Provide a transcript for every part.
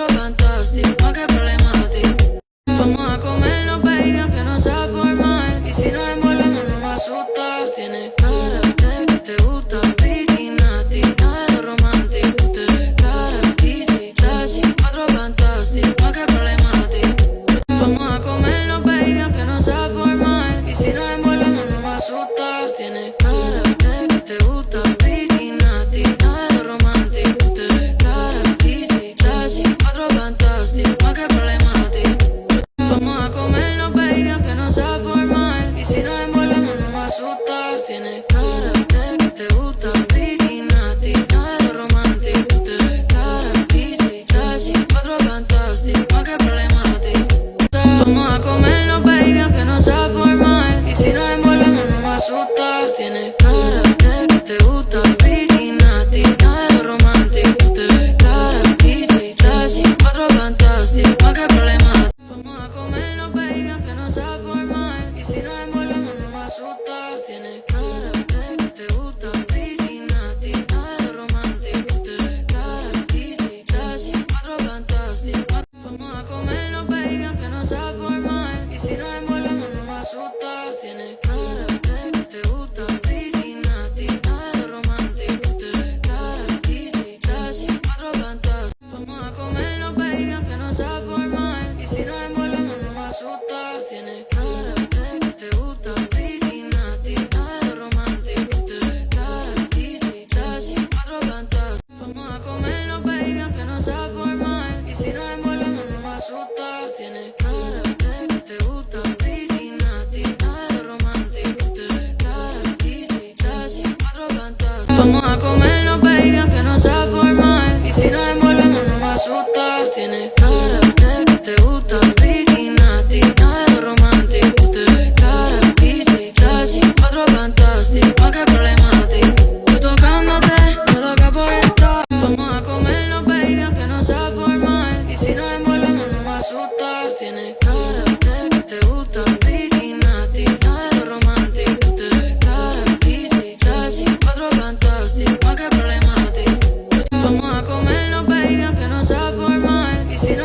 cuatro fantásticos, qué problemático. Vamos a comernos, baby, aunque no sea formal. Y si nos envolvemos no me asusta. Tienes cara de que te gusta, freaky, nasty, nada de lo romántico. Te ves cara, easy, classy, cuatro fantásticos, qué problemático. Vamos a comernos, baby, aunque no sea formal. Y si nos envolvemos no me asusta. Tienes cara de que te gusta, freaky, nasty, nada de lo romántico. Te ves cara, easy, classy, cuatro fantásticos, qué problemático. Vamos a comernos, baby, aunque no sea formal. Y si nos envolvemos no me asusta. Tienes cara de que te gusta, freaky, nasty, nada de lo romántico. Te ves cara, easy, classy, cuatro fantásticos, qué problemático. Vamos a comernos, baby, aunque no sea formal. Y si nos envolvemos no me asusta. Tienes cara de que te gusta, freaky, nasty, nada de lo romántico. Te ves cara, easy, classy, cuatro fantásticos, qué problemático. Vamos a comernos, baby, aunque no sea formal. Y si nos envolvemos no me asusta. Tienes cara de que te gusta, freaky, nasty, nada de lo romántico. Te ves cara, easy, classy, cuatro fantásticos. Vamos a comernos, baby, aunque no sea formal. Y si nos envolvemos no me asusta. Tienes cara de que te gusta, freaky, nasty, nada de lo romántico. Te ves cara, easy, classy, cuatro fantásticos. Vamos a comernos, baby, aunque no sea formal. Y si nos envolvemos no me asusta. Tienes cara de que te gusta, freaky, nasty, nada de lo romántico. Te ves cara, easy, classy, cuatro fantásticos. Vamos a comernos, baby, aunque no sea formal. Y si nos envolvemos no me asusta. Tienes cara de que te gusta, freaky, nasty, nada de lo romántico. Te ves cara, easy, classy, cuatro fantásticos. Vamos a comernos, baby, aunque no sea formal. Y si nos envolvemos no me asusta. Tienes cara de que te gusta, freaky, nasty, nada de lo romántico. Te ves cara, easy, classy, cuatro fantásticos, qué problemático. Yo tocándote, yo loca por esto. Vamos a comernos, baby, aunque no sea formal. Y si nos envolvemos no me asusta. Tienes cara de que te gusta, freaky, nasty, nada de lo romántico. Te ves cara, easy, classy, cuatro fantásticos, qué problemático. Vamos a comernos, baby, aunque no sea formal. Y si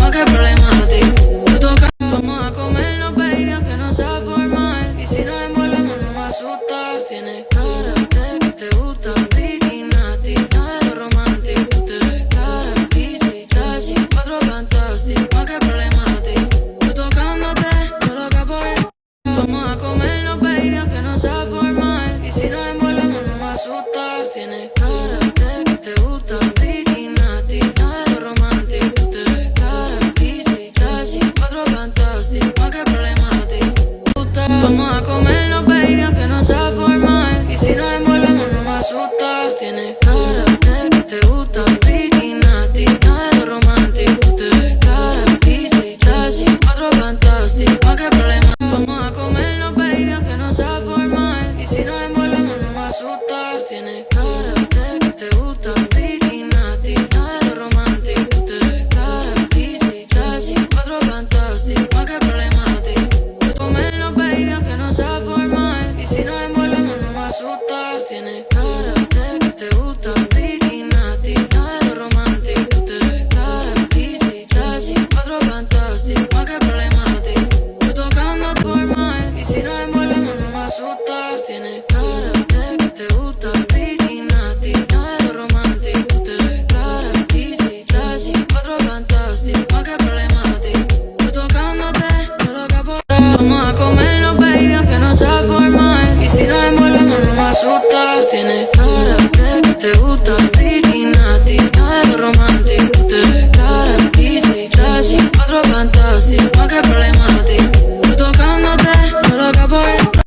más que problemático. Tú tocas, vamos a comernos, baby, aunque no sea formal. Y si nos envolvemos no me asusta. Tienes cara de que te gusta, freaky, nasty, nada de lo romántico. Tú te ves cara, easy, classy, cuatro fantástico, más que problemático. Tú tocándote, yo loca por él. Vamos a comernos, baby, aunque no sea formal. Y si nos envolvemos no me asusta. Tienes cara de que te gusta, freaky, nasty, nada de lo romántico. Tú te ves cara, easy, classy, cuatro fantástico, más que problemático. Vamos a comernos, baby, aunque no sea formal. Y si nos envolvemos no me asusta. Tienes cara de que te gusta, freaky, nasty, nada de lo romántico. Tú te ves cara, easy, classy, cuatro fantástico, más que problemático. Vamos a comernos, baby, aunque no sea formal. Y si nos envolvemos no me asusta. Tienes cara de que te gusta, freaky, nasty, nada de lo romántico. Tú te ves cara, easy, classy, cuatro fantástico, más que problemático. Tú comernos, baby, aunque no sea formal. Y si nos envolvemos no me asusta. Tienes cara de que te gusta, freaky, nasty, nada de lo romántico. Tú te ves cara, easy, classy, cuatro fantástico, más que problemático. Tú tocando formal. Y si nos envolvemos no me asusta. Tienes cara de que te gusta, freaky, nasty, nada de lo romántico. Tú te ves cara, easy, classy, cuatro fantástico, más que problemático. Tú tocándote, yo loca por él. Vamos a comernos, baby, aunque no sea formal. Y si nos envolvemos no me asusta. Tienes cara de que te gusta, freaky, nasty, nada de lo romántico. Tú te ves cara, easy, classy, cuatro fantástico, más que problemático.